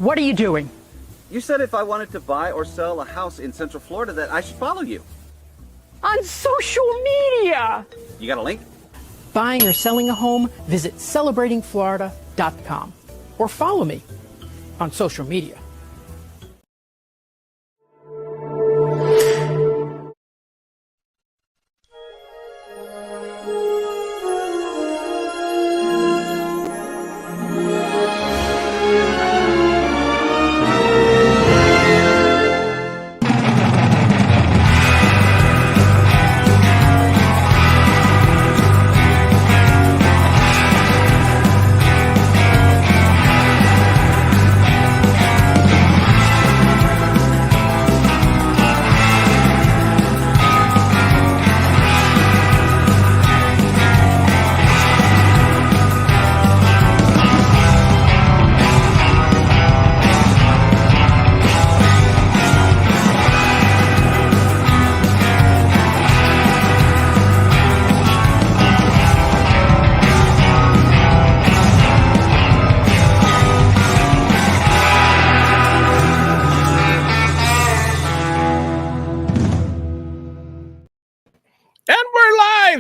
What are you doing? You said if I wanted to buy or sell a house in Central Florida that I should follow you. On social media! You got a link? Buying or selling a home? Visit celebratingflorida.com or follow me on social media.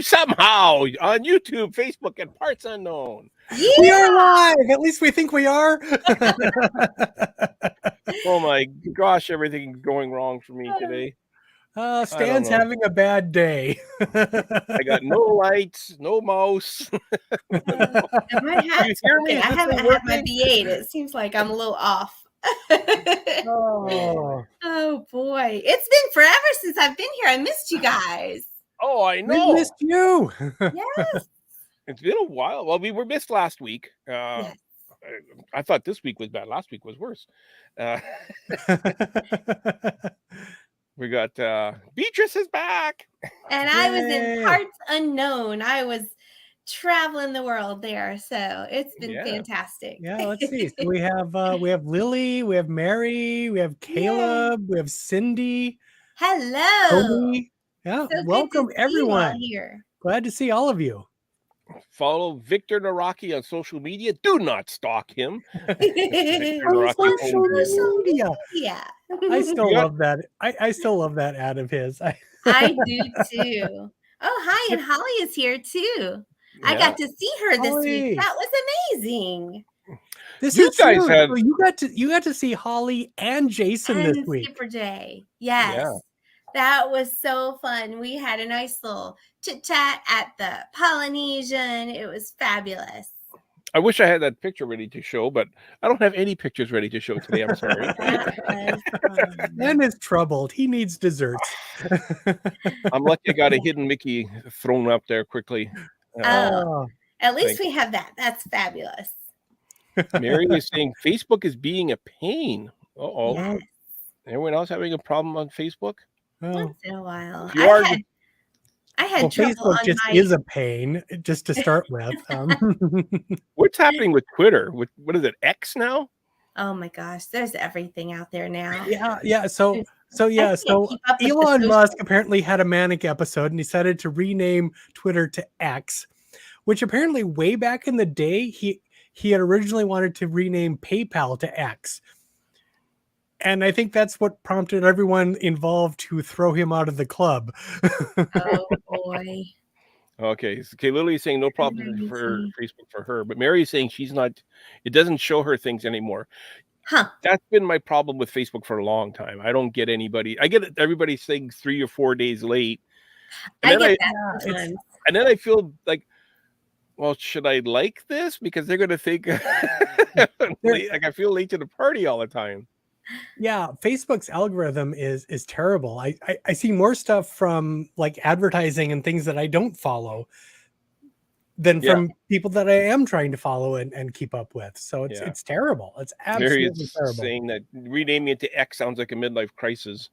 Somehow on YouTube, Facebook, and parts unknown. Yeah! We are live. At least we think we are. Oh my gosh, everything's going wrong for me today. Stan's having a bad day. I got no lights, no mouse. I haven't had my V8. It seems like I'm a little off. Oh boy. It's been forever since I've been here. I missed you guys. Oh, I know. We missed you. Yes. It's been a while. Well, we were missed last week. Yes. I thought this week was bad. Last week was worse. We got Beatrice is back. And I was in parts unknown. I was traveling the world there. So it's been fantastic. Yeah, let's see. So we have Lily, we have Mary, we have Caleb, we have Cindy. Hello. Tony. Yeah, so welcome everyone. Here. Glad to see all of you. Follow Victor Naraki on social media. Do not stalk him. Social media. Yeah. I still love that. I still love that ad of his. I do too. Oh, hi, and Holly is here too. Yeah. I got to see her this week. That was amazing. This is guys true. You got to see Holly and Jason this week. Skipper Jay. Yes. Yeah. That was so fun. We had a nice little chit chat at the Polynesian. It was fabulous. I wish I had that picture ready to show, but I don't have any pictures ready to show today. I'm sorry. Man is troubled. He needs desserts. I'm lucky I got a hidden Mickey thrown up there quickly. At least we have that. That's fabulous. Mary is saying Facebook is being a pain. Uh-oh. Yes. Everyone else having a problem on Facebook? Once in a while. I had trouble Facebook on just is a pain, just to start with. What's happening with Twitter? What is it, X now? Oh my gosh, there's everything out there now. Yeah. So Elon Musk apparently had a manic episode and decided to rename Twitter to X, which apparently way back in the day he had originally wanted to rename PayPal to X. And I think that's what prompted everyone involved to throw him out of the club. Oh, boy. Okay. Lily's saying no problem for Facebook for her. But Mary's saying she's not, it doesn't show her things anymore. Huh. That's been my problem with Facebook for a long time. I don't get anybody. I get everybody saying 3 or 4 days late. And then I feel like, well, should I like this? Because they're going to think like I feel late to the party all the time. Yeah, Facebook's algorithm is terrible. I see more stuff from like advertising and things that I don't follow than from people that I am trying to follow and keep up with. So it's terrible. It's absolutely terrible. Saying that renaming it to X sounds like a midlife crisis.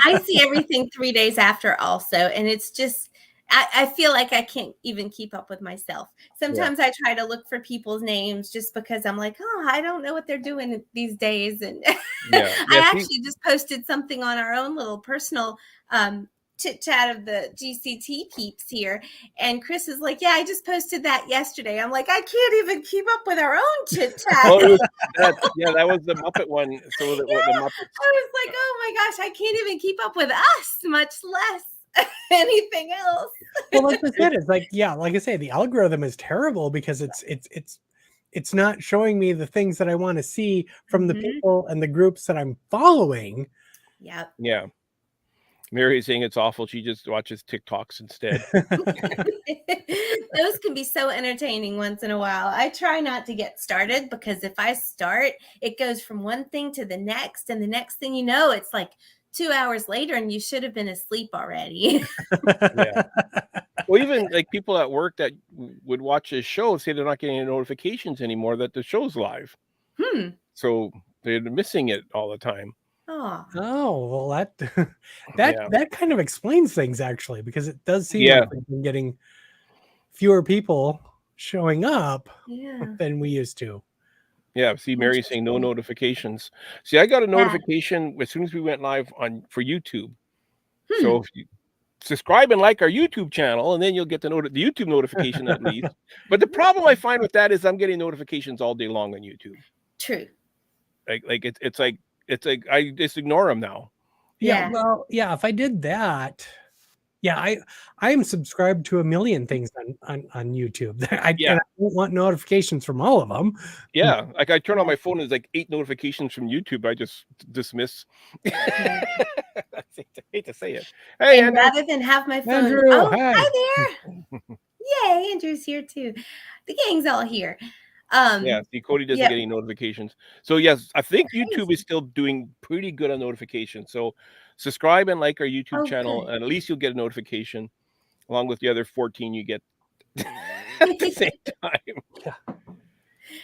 I see everything 3 days after also, and it's just I feel like I can't even keep up with myself. Sometimes I try to look for people's names just because I'm like, oh, I don't know what they're doing these days. And I actually just posted something on our own little personal chit chat of the GCT peeps here, and Chris is like, "Yeah, I just posted that yesterday." I'm like, "I can't even keep up with our own chit chat." Oh, that was the Muppet one. So the Muppets. I was like, "Oh my gosh, I can't even keep up with us, much less anything else." Well, like I said, it's like, yeah, like I say, the algorithm is terrible because it's not showing me the things that I want to see from the people and the groups that I'm following. Yep. Yeah. Mary's saying it's awful. She just watches TikToks instead. Those can be so entertaining once in a while. I try not to get started because if I start, it goes from one thing to the next. And the next thing you know, it's like 2 hours later and you should have been asleep already. Yeah. Well, even like people at work that would watch this show say they're not getting any notifications anymore that the show's live. So they're missing it all the time. Oh, well, that kind of explains things actually, because it does seem like we've been getting fewer people showing up than we used to. Yeah, see, Mary's saying no notifications. See, I got a notification as soon as we went live for YouTube. So if you subscribe and like our YouTube channel, and then you'll get the YouTube notification at least. But the problem I find with that is I'm getting notifications all day long on YouTube. True. Like it's like I just ignore them now. Yeah. Well, yeah, if I did that, yeah, I am subscribed to a million things on YouTube. I don't want notifications from all of them. Yeah, like I turn on my phone, there's like 8 notifications from YouTube. I just dismiss. I hate to say it. Hey, and rather than have my phone, Andrew, hi there. Yay, Andrew's here too. The gang's all here. Yeah, see, Cody doesn't get any notifications. So yes, I think YouTube is still doing pretty good on notifications. So subscribe and like our YouTube channel, and at least you'll get a notification along with the other 14 you get at the same time.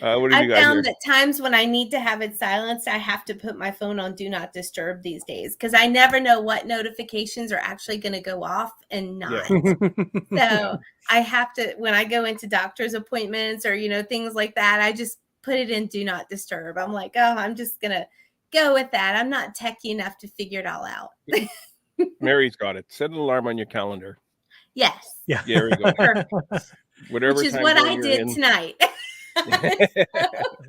What have you got I found here? that times when I need to have it silenced, I have to put my phone on Do Not Disturb these days because I never know what notifications are actually going to go off and not. So I have to, when I go into doctor's appointments or, things like that, I just put it in Do Not Disturb. I'm like, oh, I'm just going to go with that. I'm not techie enough to figure it all out. Mary's got it. Set an alarm on your calendar. Yes. Yeah. There we go. Perfect. Whatever Which is what I did tonight.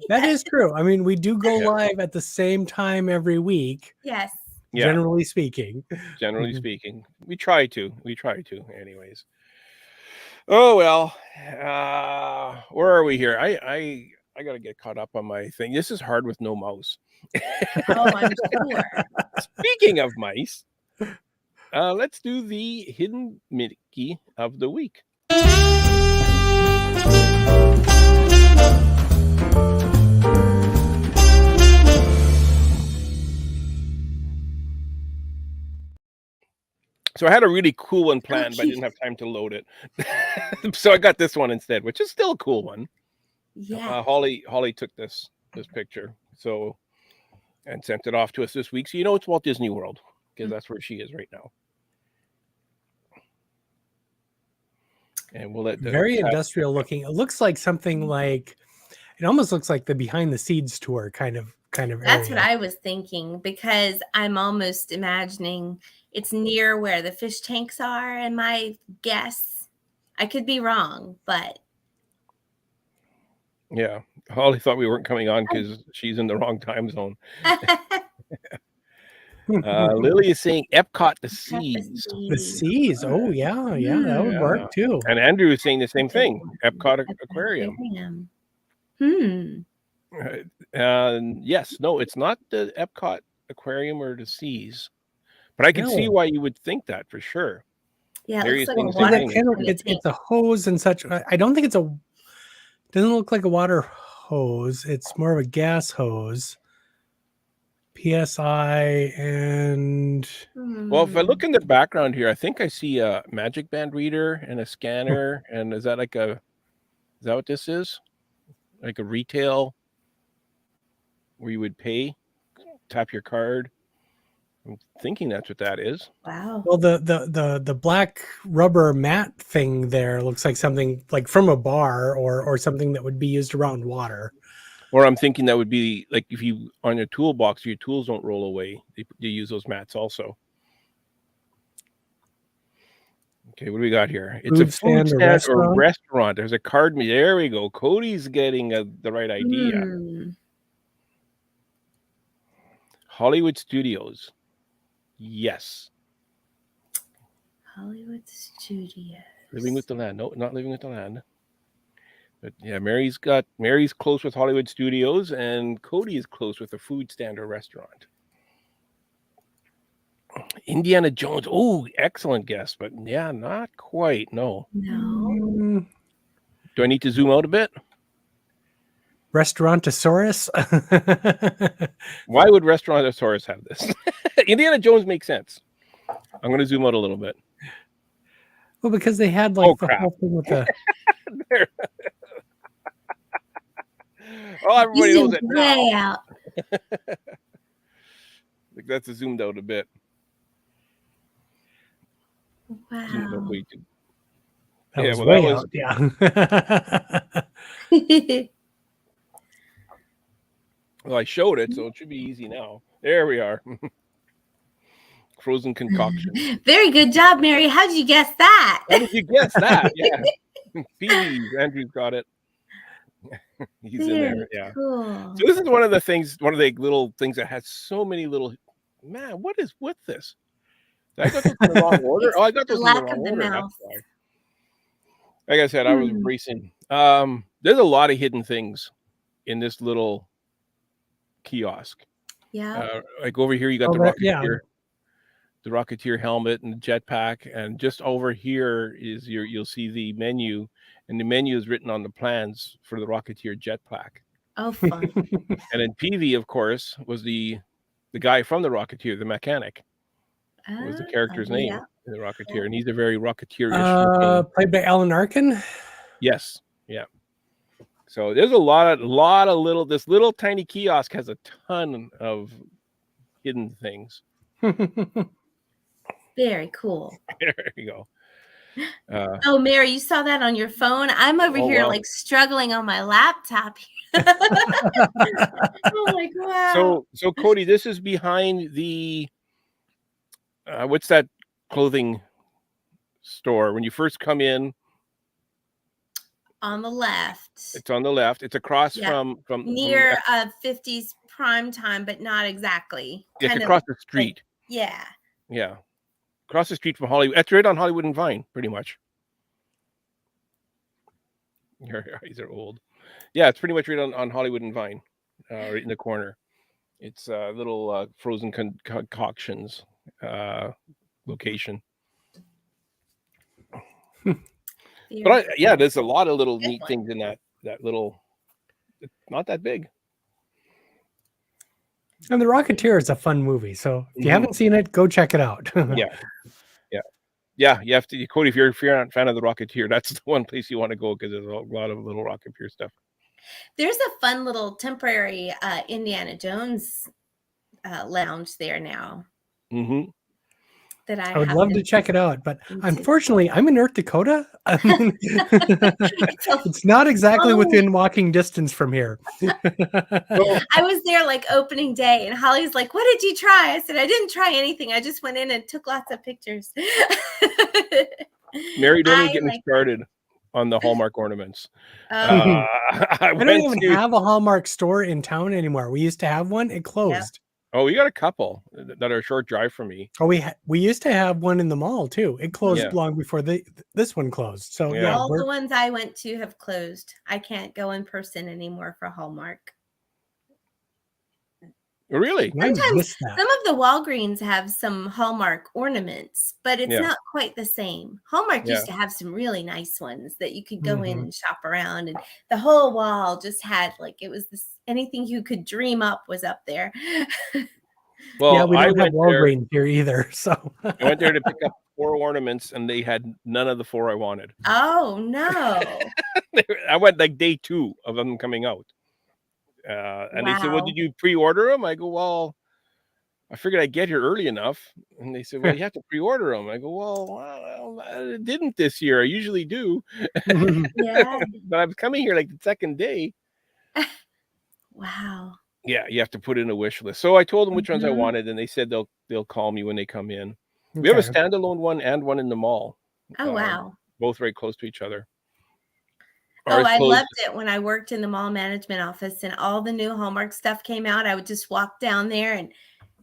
That is true. I mean, we do go live at the same time every week. Yes. Generally speaking. Generally speaking. We try to. Anyways. Oh, well. Where are we here? I got to get caught up on my thing. This is hard with no mouse. Oh, I'm sure. Speaking of mice, let's do the hidden Mickey of the week. So I had a really cool one planned, but I didn't have time to load it. So I got this one instead, which is still a cool one. Yeah. Holly took this picture, and sent it off to us this week. So it's Walt Disney World because that's where she is right now. And we'll let very industrial looking. It looks like something like it almost looks like the behind the scenes tour kind of That's area. what I was thinking because I'm almost imagining it's near where the fish tanks are, and my guess, I could be wrong, but yeah, Holly thought we weren't coming on because she's in the wrong time zone. Lily is saying Epcot the Seas. The Seas. Oh yeah, that would work too. And Andrew is saying the same thing. Epcot Aquarium. Yes, no, it's not the Epcot Aquarium or the Seas, but I can see why you would think that for sure. Yeah, it's a hose and such. I don't think doesn't look like a water hose. It's more of a gas hose. PSI and well, if I look in the background here, I think I see a Magic Band reader and a scanner. And is that what this is? Like a retail where you would tap your card. I'm thinking that's what that is. Wow. Well, the black rubber mat thing there looks like something like from a bar or something that would be used around water. Or I'm thinking that would be like if you on your toolbox, your tools don't roll away. You use those mats also. Okay, what do we got here? It's Food a food stand or stand or restaurant? restaurant. There's a card. There we go. Cody's getting the right idea. Hollywood Studios. Yes. Hollywood Studios. Living with the Land. No, not Living with the Land. But yeah, Mary's close with Hollywood Studios, and Cody is close with a food stand or restaurant. Indiana Jones. Oh, excellent guess, but yeah, not quite. No. No. Do I need to zoom out a bit? Restaurantosaurus. Why would Restaurantosaurus have this? Indiana Jones makes sense. I'm going to zoom out a little bit. Well, because they had like the crap. whole thing with the. Oh, everybody knows it now. Way out. Like that's zoomed out a bit. Wow. That was well, way that out. Yeah. Well, I showed it, so it should be easy now. There we are. Frozen concoction. Very good job, Mary. How did you guess that? How did you guess that? Yeah. Phoebe, Andrew's got it. He's in there. Yeah. Cool. So this is one of the little things that has so many little. Man, what is with this? Did I got those in the wrong order? Oh, I got those in the wrong order. That's why. Like I said, I was racing. There's a lot of hidden things in this little kiosk. Yeah. Like over here, you got the Rocketeer, the Rocketeer helmet and the jetpack, and just over here is you'll see the menu, and the menu is written on the plans for the Rocketeer jetpack. Oh, fun. And then PV, of course, was the guy from the Rocketeer, the mechanic. Was the character's name in the Rocketeer, and he's a very Rocketeer-ish. Played by Alan Arkin. Yes, yeah. So there's a lot of little. This little tiny kiosk has a ton of hidden things. Very cool. There you go. Oh, Mary, you saw that on your phone? I'm over here like struggling on my laptop. Oh my God. So Cody, this is behind the what's that clothing store when you first come in? On the left. It's on the left. It's across from near 50s prime time, but not exactly. It's across the street. Yeah. Yeah. Across the street from Hollywood. That's right on Hollywood and Vine, pretty much. Your eyes are old. Yeah, it's pretty much right on Hollywood and Vine, right in the corner. It's a little frozen concoctions location. But there's a lot of little neat things in that little. It's not that big. And The Rocketeer is a fun movie, so if you haven't seen it, go check it out. Yeah. You have to, Cody. If you're not a fan of The Rocketeer, that's the one place you want to go because there's a lot of little Rocketeer stuff. There's a fun little temporary Indiana Jones lounge there now. Mm-hmm. That I would love to check it out, but unfortunately, I'm in North Dakota. It's not exactly within walking distance from here. I was there like opening day, and Holly's like, "What did you try?" I said, "I didn't try anything. I just went in and took lots of pictures." Mary, don't even get me started on the Hallmark ornaments. I don't even have a Hallmark store in town anymore. We used to have one. It closed. Oh, we got a couple that are a short drive from me. Oh, we used to have one in the mall too. It closed long before this one closed. So all the ones I went to have closed. I can't go in person anymore for Hallmark. Really? Sometimes some of the Walgreens have some Hallmark ornaments, but it's not quite the same. Hallmark used to have some really nice ones that you could go in and shop around, and the whole wall just had it was anything you could dream up was up there. Well, we don't have Walgreens here either. So I went there to pick up 4 ornaments, and they had none of the 4 I wanted. Oh no! I went like day 2 of them coming out. And they said, "Well, did you pre-order them?" I go, "Well, I figured I'd get here early enough." And they said, "Well, you have to pre-order them." I go, "Well, I didn't this year. I usually do." But I was coming here like the second day. Wow. Yeah, you have to put in a wish list. So I told them which ones I wanted, and they said they'll call me when they come in. We have a standalone one and one in the mall. Oh, wow. Both very close to each other. Oh, I loved it when I worked in the mall management office and all the new Hallmark stuff came out. I would just walk down there and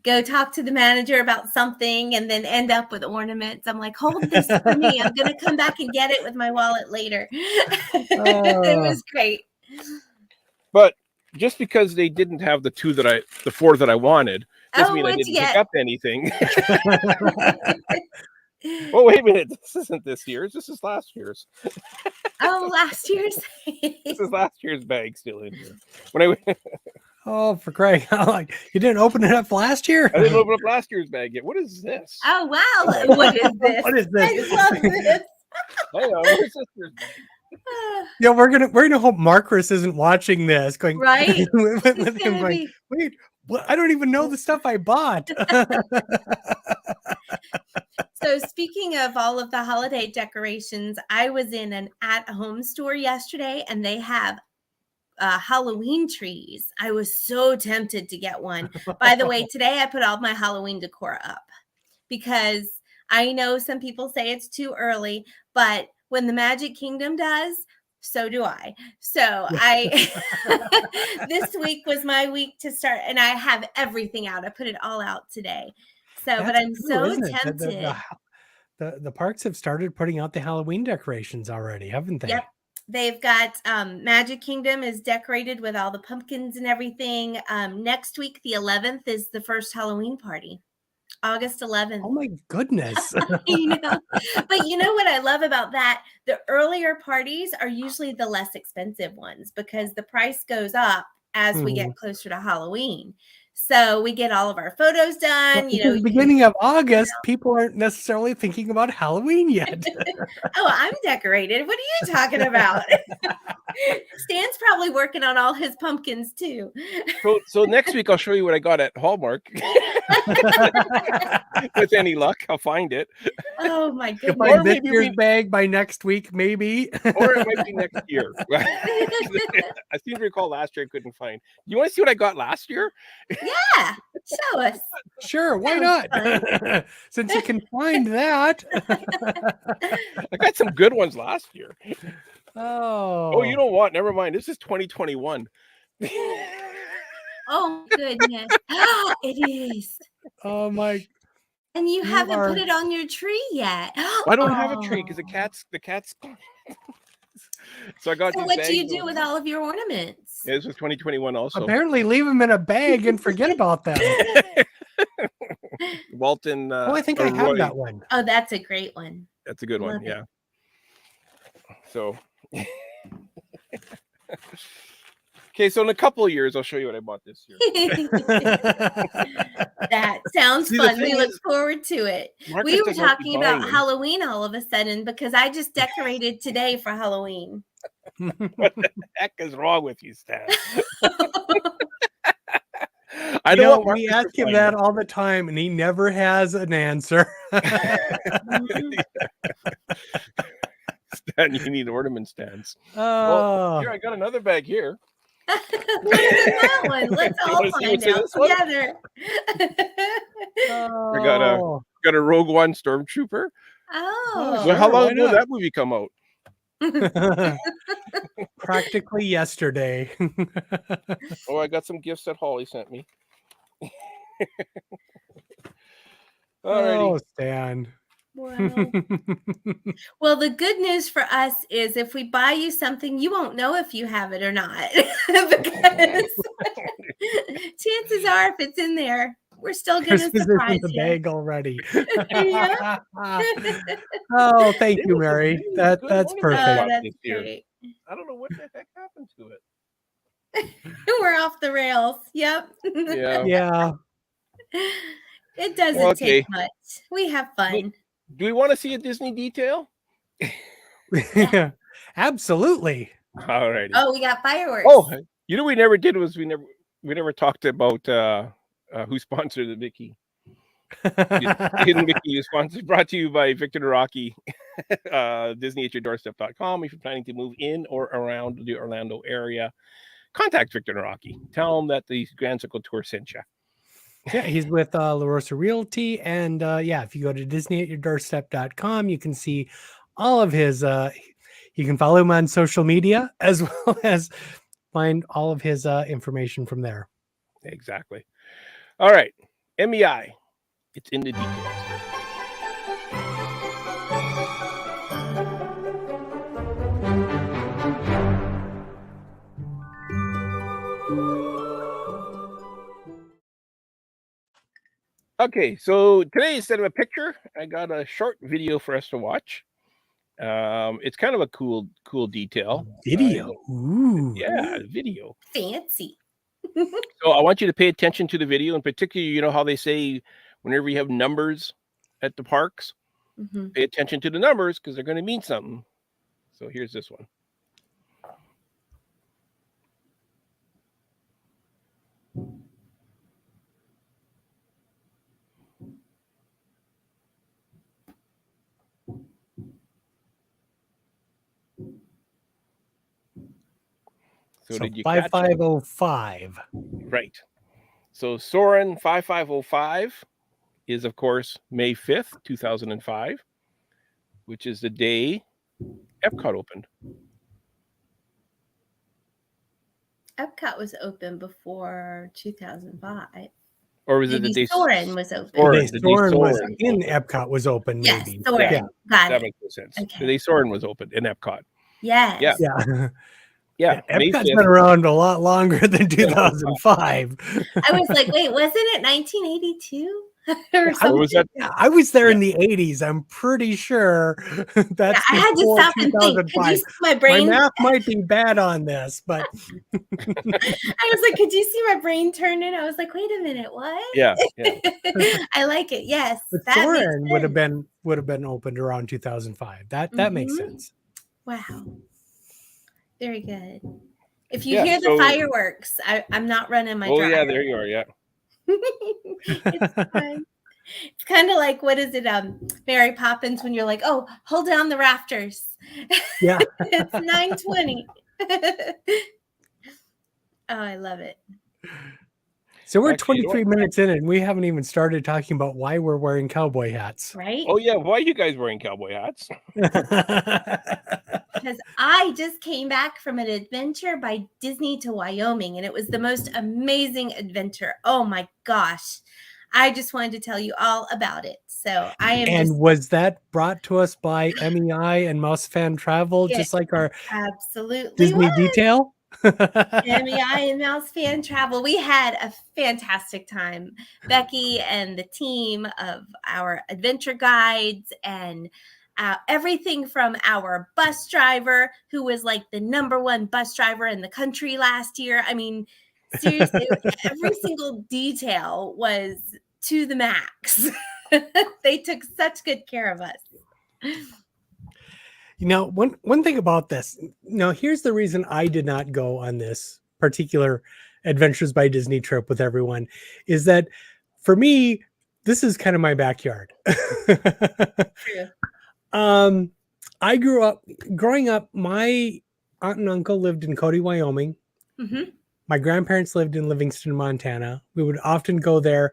go talk to the manager about something and then end up with ornaments. I'm like, hold this for me. I'm going to come back and get it with my wallet later. It was great. But just because they didn't have the 4 that I wanted, doesn't mean I didn't pick up anything. Oh, wait a minute. This isn't this year's. This is last year's. Oh, last year's? This is last year's bag still in here. When I Oh, for crying out loud. You didn't open it up last year? I didn't open up last year's bag yet. What is this? Oh, wow. What is this? What is this? I love this. Hang on, where's this year's bag? Yeah, we're gonna hope Marcus isn't watching this, going right. with him going, wait, what? I don't even know the stuff I bought. So speaking of all of the holiday decorations, I was in an at-home store yesterday, and they have Halloween trees. I was so tempted to get one. By the way, today I put all my Halloween decor up because I know some people say it's too early, but when the Magic Kingdom does, so do I. So this week was my week to start, and I have everything out. I put it all out today. So, but I'm so tempted. The parks have started putting out the Halloween decorations already, haven't they? Yep. They've got Magic Kingdom is decorated with all the pumpkins and everything. Next week, the 11th, is the first Halloween party. August 11th. Oh my goodness. You know, but you know what I love about that? The earlier parties are usually the less expensive ones because the price goes up as we get closer to Halloween. So we get all of our photos done. You know, the beginning of August, people aren't necessarily thinking about Halloween yet. Oh, I'm decorated. What are you talking about? Stan's probably working on all his pumpkins too. So next week I'll show you what I got at Hallmark. With any luck, I'll find it. Oh my goodness! You'll find this year's bag by next week, maybe. Or it might be next year. I seem to recall last year I couldn't find. You want to see what I got last year? Yeah, show us. Sure, why not? Since you can find that. I got some good ones last year. Oh, you know what? Never mind. This is 2021. Oh goodness! It is. Oh my! And you haven't put it on your tree yet. I don't have a tree because the cat's. So I got. So what do you do with all of your ornaments? Yeah, this was 2021 also. Apparently, leave them in a bag and forget about them. Walton. I think I have that one. Oh, that's a great one. That's a good one. Yeah. So. Okay, so in a couple of years, I'll show you what I bought this year. That sounds fun. We look forward to it. Marcus We were talking about Halloween all of a sudden because I just decorated today for Halloween. What the heck is wrong with you, Stan? We ask him that all the time, and he never has an answer. Stan, you need ornament stands. Oh, here I got another bag here. Look at that one. Let's all find out together. I got a Rogue One Stormtrooper. Oh, well, how long ago did that movie come out? Practically yesterday. I got some gifts that Holly sent me. Oh, Stan. Wow. Well, the good news for us is if we buy you something, you won't know if you have it or not. Because chances are, if it's in there, we're still going to surprise the you. bag already. Oh, thank you, Mary. That's perfect. Oh, that's great. I don't know what the heck happened to it. We're off the rails. Yep. Yeah. It doesn't take much. We have fun. Do we want to see a Disney detail? Yeah. Absolutely. All right. Oh, we got fireworks. Oh, you know, we never did was we never talked about who sponsored the Mickey. Hidden Mickey is sponsored, brought to you by Victor Naraki, Disney at your doorstep.com. If you're planning to move in or around the Orlando area, contact Victor Naraki. Tell him that the Grand Circle Tour sent you. Yeah, he's with La Rosa Realty. And if you go to Disney at your doorstep.com, you can see all of his. You can follow him on social media as well as find all of his information from there. Exactly. All right. MEI. It's in the details. Okay, so today instead of a picture, I got a short video for us to watch. It's kind of a cool detail. Video. Ooh. Yeah, video. Fancy. So I want you to pay attention to the video, in particular. You know how they say whenever you have numbers at the parks, pay attention to the numbers because they're going to mean something. So here's this one. So did you catch it? 5505. Right. So Soarin' 5505 is, of course, May 5th, 2005, which is the day Epcot opened. Epcot was open before 2005. Or was maybe it the day Soarin' was open? Soarin' was in Epcot was open, yes, maybe. Soarin'. Yeah. Got that it. makes no sense. Okay. The day Soarin' was open in Epcot. Yes. Yeah. Yeah. Epcot's been around a lot longer than 2005. I was like, wait, wasn't it 1982? Or Or was that? Yeah, I was there in the 80s. I'm pretty sure that's I had to before stop and think. Could you 2005. see my brain? My math might be bad on this, but I was like, could you see my brain turning? I was like, wait a minute, what? Yeah. I like it. Yes. but that makes Soarin' would have sense. been opened around 2005. That makes sense. Wow. Very good. If you hear the fireworks, I'm not running my dryer. Yeah, there you are. Yeah. It's fun. It's kind of like, what is it? Mary Poppins, when you're like, oh, hold down the rafters. Yeah. It's 9:20. Oh, I love it. So we're 23 minutes in and we haven't even started talking about why we're wearing cowboy hats. Right? Oh yeah, why are you guys wearing cowboy hats? Because I just came back from an adventure by Disney to Wyoming, and it was the most amazing adventure. Oh my gosh. I just wanted to tell you all about it. So I am. And was that brought to us by MEI and Mouse Fan Travel, just like our absolutely Disney detail? MEI and Mouse Fan Travel. We had a fantastic time. Becky and the team of our adventure guides and everything from our bus driver, who was like the #1 bus driver in the country last year. I mean, seriously, every single detail was to the max. They took such good care of us. You know, one thing about this, here's the reason I did not go on this particular Adventures by Disney trip with everyone, is that for me, this is kind of my backyard. True. Growing up, my aunt and uncle lived in Cody, Wyoming. Mm-hmm. My grandparents lived in Livingston, Montana. We would often go there.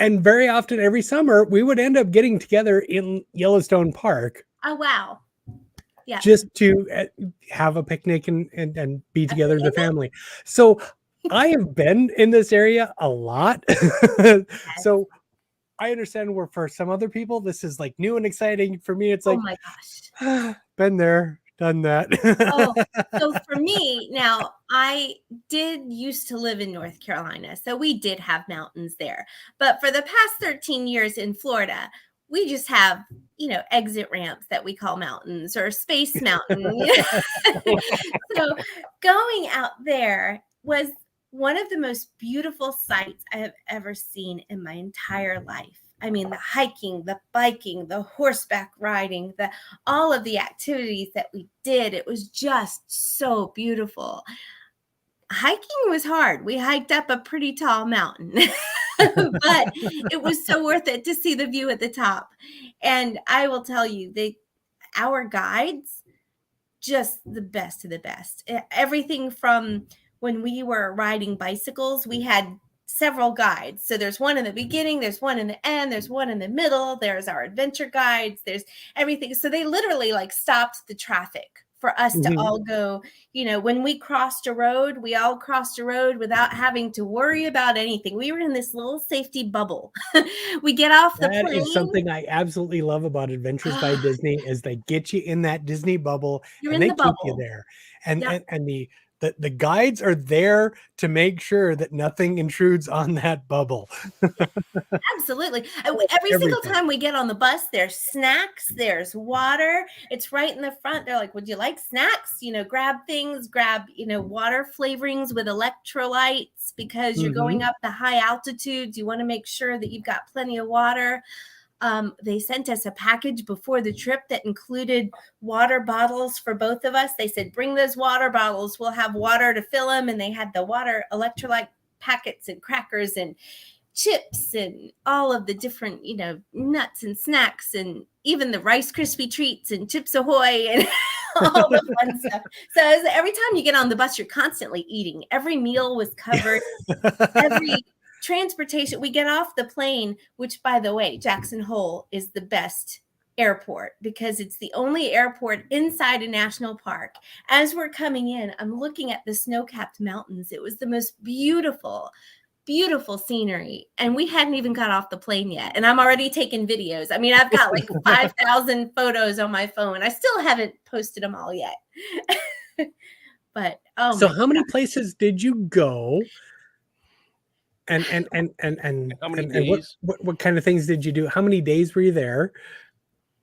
And very often every summer, we would end up getting together in Yellowstone Park. Oh, wow. Yeah. Just to have a picnic and be together as a family. So I have been in this area a lot. So I understand where for some other people, this is like new and exciting. For me, it's like, oh my gosh, been there, done that. So for me, now I did used to live in North Carolina, so we did have mountains there. But for the past 13 years in Florida, we just have, exit ramps that we call mountains or Space Mountain. So going out there was one of the most beautiful sights I have ever seen in my entire life. I mean, the hiking, the biking, the horseback riding, all of the activities that we did, it was just so beautiful. Hiking was hard. We hiked up a pretty tall mountain, but it was so worth it to see the view at the top. And I will tell you, our guides, just the best of the best. Everything from when we were riding bicycles, we had several guides. So there's one in the beginning, there's one in the end, there's one in the middle, there's our adventure guides, there's everything. So they literally like stopped the traffic for us to all go, you know, when we crossed a road, we all crossed a road without having to worry about anything. We were in this little safety bubble. We get off the plane. That is something I absolutely love about Adventures by Disney is they get you in that Disney bubble. You're and in they the keep bubble. you there. And the guides are there to make sure that nothing intrudes on that bubble. Absolutely. Every single time we get on the bus, there's snacks, there's water. It's right in the front. They're like, would you like snacks? You know, grab things, you know, water flavorings with electrolytes because you're going up the high altitudes. You want to make sure that you've got plenty of water. They sent us a package before the trip that included water bottles for both of us. They said, bring those water bottles. We'll have water to fill them. And they had the water electrolyte packets and crackers and chips and all of the different, you know, nuts and snacks and even the Rice Krispie treats and Chips Ahoy and all the fun stuff. So every time you get on the bus, you're constantly eating. Every meal was covered. Every transportation, we get off the plane, which by the way, Jackson Hole is the best airport because it's the only airport inside a national park. As we're coming in, I'm looking at the snow-capped mountains. It was the most beautiful scenery. And we hadn't even got off the plane yet. And I'm already taking videos. I mean, I've got like 5,000 photos on my phone. I still haven't posted them all yet. But so how many places did you go? And how many days? What kind of things did you do? How many days were you there?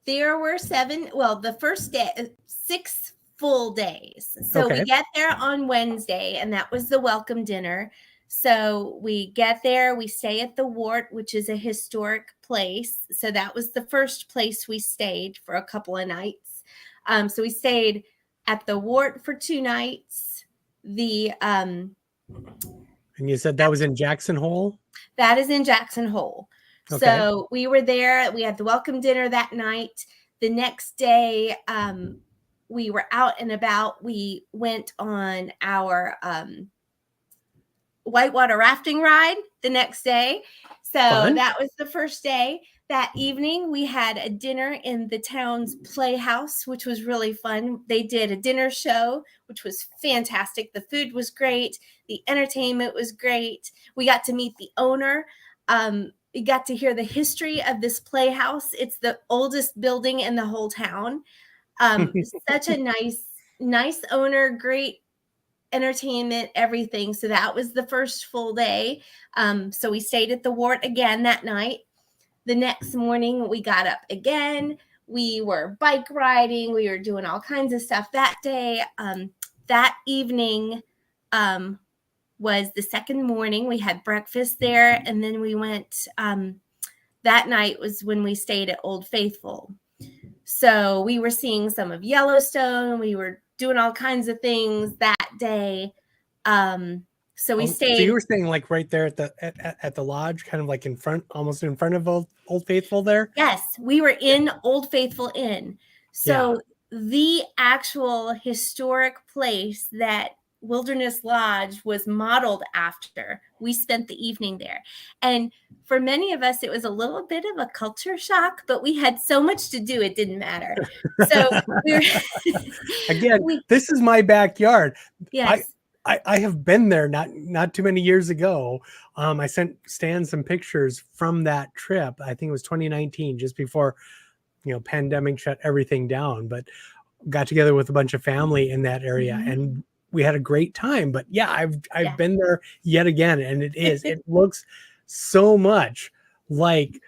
There were 7. Well, the first day, 6 full days. So we get there on Wednesday, and that was the welcome dinner. So we get there, we stay at the Wart, which is a historic place. So that was the first place we stayed for a couple of nights. So we stayed at the Wart for 2 nights. And you said that was in Jackson Hole? That is in Jackson Hole. Okay. So we were there. We had the welcome dinner that night. The next day, we were out and about. We went on our whitewater rafting ride the next day. So that was the first day. That evening, we had a dinner in the town's playhouse, which was really fun. They did a dinner show, which was fantastic. The food was great. The entertainment was great. We got to meet the owner. We got to hear the history of this playhouse. It's the oldest building in the whole town. Such a nice owner, great entertainment, everything. So that was the first full day. So we stayed at the Wart again that night. The next morning, we got up again. We were bike riding. We were doing all kinds of stuff that day. That evening was the second morning. We had breakfast there. And then we went, that night was when we stayed at Old Faithful. So we were seeing some of Yellowstone. We were doing all kinds of things that day. So we stayed. So you were staying like right there at the lodge, kind of like in front, almost in front of Old Faithful there? Yes, we were in Old Faithful Inn. So the actual historic place that Wilderness Lodge was modeled after, we spent the evening there. And for many of us, it was a little bit of a culture shock, but we had so much to do, it didn't matter. So again, this is my backyard. Yes. I have been there not too many years ago. I sent Stan some pictures from that trip. I think it was 2019, just before, pandemic shut everything down, but got together with a bunch of family in that area and we had a great time. But I've been there yet again. And it looks so much like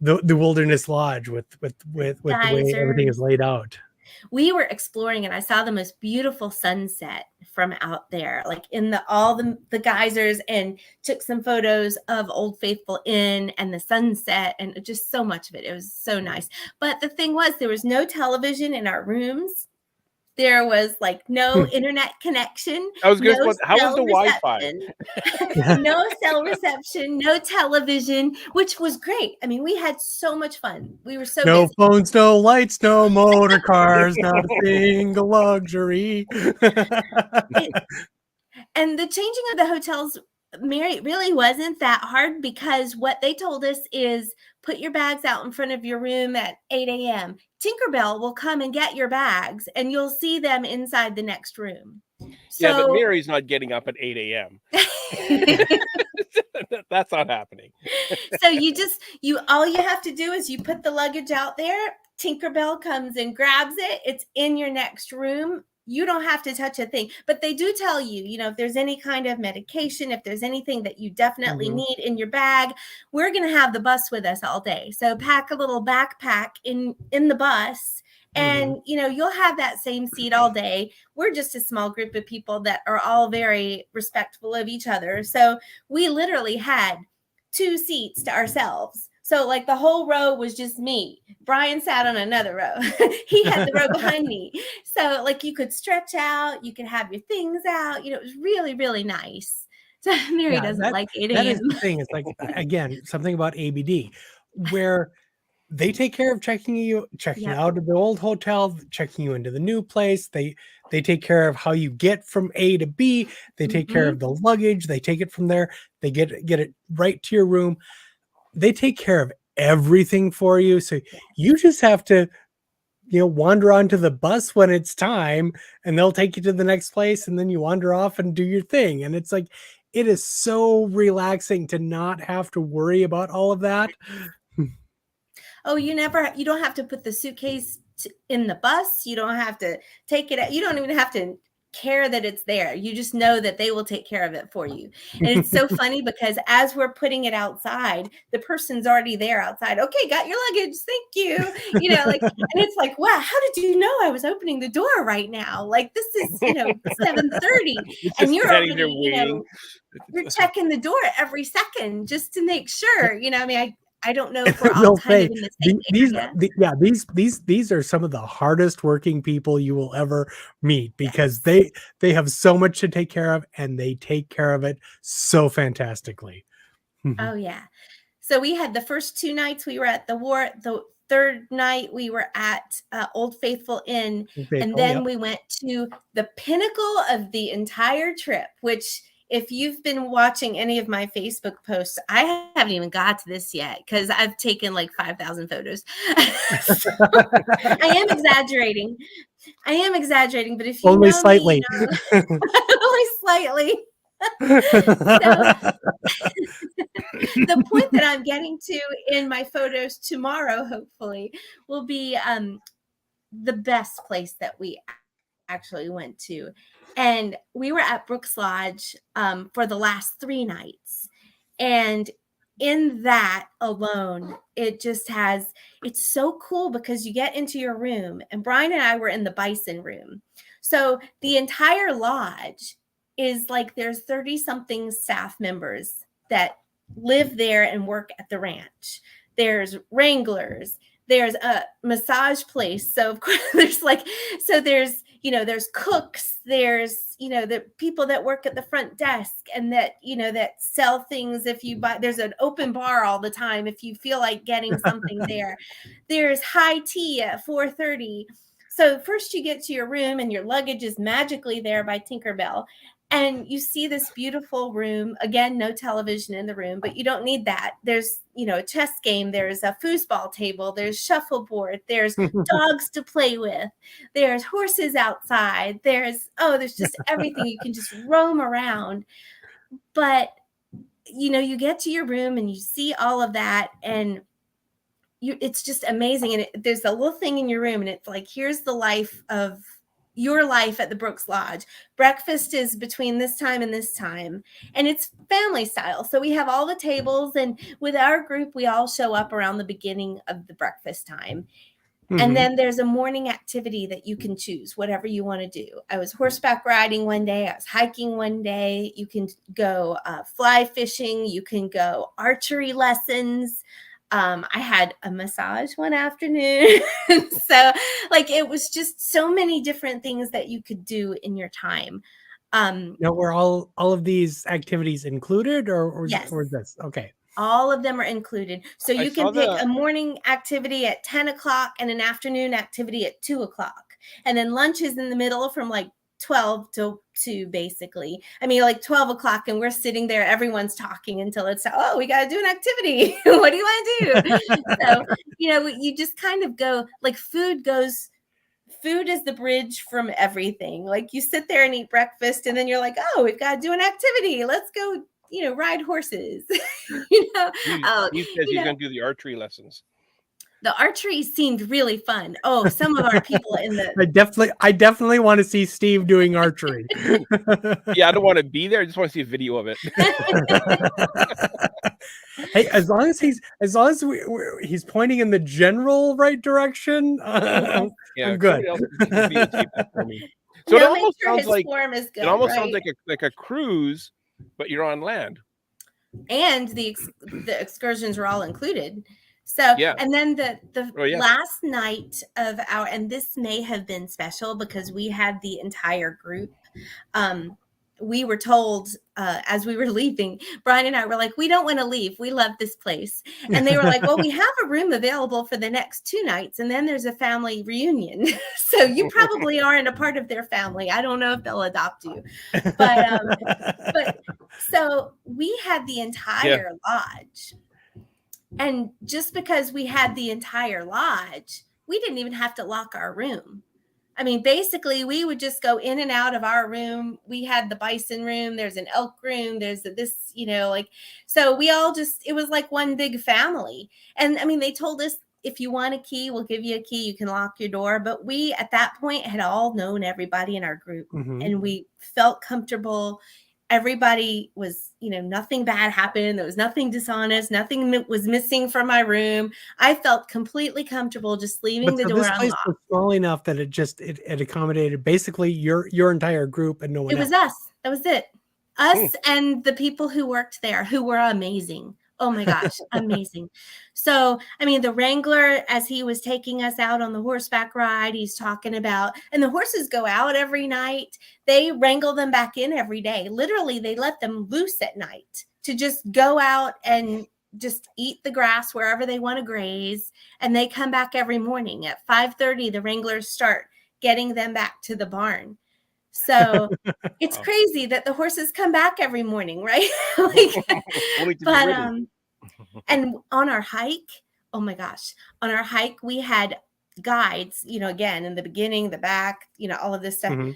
the Wilderness Lodge with the way everything is laid out. We were exploring and I saw the most beautiful sunset from out there, like in all the geysers, and took some photos of Old Faithful Inn and the sunset and just so much of it. It was so nice. But the thing was, there was no television in our rooms. There was like no internet connection. I was going to say, how was the Wi-Fi? No cell reception, no television, which was great. I mean, we had so much fun. We were so busy. Phones, no lights, no motor cars, not a single luxury. And the changing of the hotels Mary, it really wasn't that hard because what they told us is put your bags out in front of your room at 8 a.m. Tinkerbell will come and get your bags and you'll see them inside the next room. Yeah, but So Mary's not getting up at 8 a.m. That's not happening. So all you have to do is you put the luggage out there. Tinkerbell comes and grabs it. It's in your next room. You don't have to touch a thing, but they do tell you, if there's any kind of medication, if there's anything that you definitely need in your bag, we're going to have the bus with us all day. So pack a little backpack in the bus and, you'll have that same seat all day. We're just a small group of people that are all very respectful of each other. So we literally had 2 seats to ourselves. So like the whole row was just me. Brian sat on another row. He had the row behind me. So like you could stretch out, you could have your things out. It was really, really nice. So Mary doesn't like 8 a.m. That is the thing. It's like, again, something about ABD where they take care of checking you out of the old hotel, checking you into the new place. They take care of how you get from A to B. They take care of the luggage. They take it from there. They get it right to your room. They take care of everything for you. So you just have to, wander onto the bus when it's time and they'll take you to the next place and then you wander off and do your thing. And it's like, it is so relaxing to not have to worry about all of that. Oh, you don't have to put the suitcase in the bus. You don't have to take it out. You don't even have to care that it's there. You just know that they will take care of it for you. And it's so funny because as we're putting it outside, the person's already there outside. Okay, got your luggage. Thank you. And it's like, wow, how did you know I was opening the door right now? Like this is, 7:30 and you're already, you're checking the door every second just to make sure, I don't know if we're all kind of in the same these are some of the hardest working people you will ever meet because they have so much to take care of and they take care of it so fantastically. Oh yeah. So we had the first 2 nights we were at the third night we were at Old Faithful Inn, and then we went to the pinnacle of the entire trip, which if you've been watching any of my Facebook posts, I haven't even got to this yet because I've taken like 5,000 photos. I am exaggerating, but if you only know slightly, me, only slightly. The point that I'm getting to in my photos tomorrow, hopefully, will be the best place that we actually went to. And we were at Brooks Lodge for the last 3 nights. And in that alone, it's so cool because you get into your room, and Brian and I were in the bison room. So the entire lodge is like there's 30 something staff members that live there and work at the ranch. There's wranglers, there's a massage place. So of course there's there's cooks, there's, the people that work at the front desk and that, that sell things. If you buy, there's an open bar all the time. If you feel like getting something there, there's high tea at 4:30. So first you get to your room and your luggage is magically there by Tinkerbell. And you see this beautiful room. Again, no television in the room, but you don't need that. There's, a chess game. There's a foosball table. There's shuffleboard. There's dogs to play with. There's horses outside. There's just everything. You can just roam around. But, you get to your room and you see all of that and it's just amazing. And there's a little thing in your room and it's like, here's the life of your life at the Brooks Lodge. Breakfast is between this time and this time, and it's family style. So we have all the tables, and with our group, we all show up around the beginning of the breakfast time. And then there's a morning activity that you can choose, whatever you want to do. I was horseback riding one day. I was hiking one day. You can go fly fishing. You can go archery lessons. I had a massage one afternoon. So it was just so many different things that you could do in your time. Were all of these activities included or yes. or this? Okay. All of them are included. So you can pick a morning activity at 10 o'clock and an afternoon activity at 2 o'clock. And then lunch is in the middle from 12 to 2, basically. I mean, like 12 o'clock, and we're sitting there, everyone's talking until it's, oh, we got to do an activity. What do you want to do? So, you just kind of go, like, food is the bridge from everything. Like, you sit there and eat breakfast, and then you're like, oh, we've got to do an activity. Let's go, ride horses. He says he's going to do the archery lessons. The archery seemed really fun. Oh, some of our people in the I definitely want to see Steve doing archery. Yeah, I don't want to be there. I just want to see a video of it. Hey, as long as he's pointing in the general right direction, I'm good. So it almost sounds like sounds like a cruise, but you're on land. And the excursions were all included. So, and then the last night of and this may have been special because we had the entire group. We were told as we were leaving, Brian and I were like, we don't want to leave. We love this place. And they were like, well, we have a room available for the next 2 nights. And then there's a family reunion. So you probably aren't a part of their family. I don't know if they'll adopt you. But so we had the entire lodge. And just because we had the entire lodge, we didn't even have to lock our room. I mean, basically, we would just go in and out of our room. We had the bison room. There's an elk room. There's this, so we all it was like one big family. And I mean, they told us, if you want a key, we'll give you a key. You can lock your door. But we, at that point, had all known everybody in our group. Mm-hmm. And we felt comfortable. Everybody was, nothing bad happened. There was nothing dishonest. Nothing was missing from my room. I felt completely comfortable just leaving the door unlocked. This place was small enough that it accommodated basically your entire group and no one else. It was us. That was it. Us and the people who worked there, who were amazing. Oh my gosh, amazing. So, I mean, the wrangler, as he was taking us out on the horseback ride, he's talking about, and the horses go out every night. They wrangle them back in every day. Literally, they let them loose at night to just go out and just eat the grass wherever they want to graze. And they come back every morning at 5:30. The wranglers start getting them back to the barn. So it's crazy that the horses come back every morning, right? And on our hike, oh my gosh, on our hike, we had guides, again, in the beginning, the back, all of this stuff. Mm-hmm.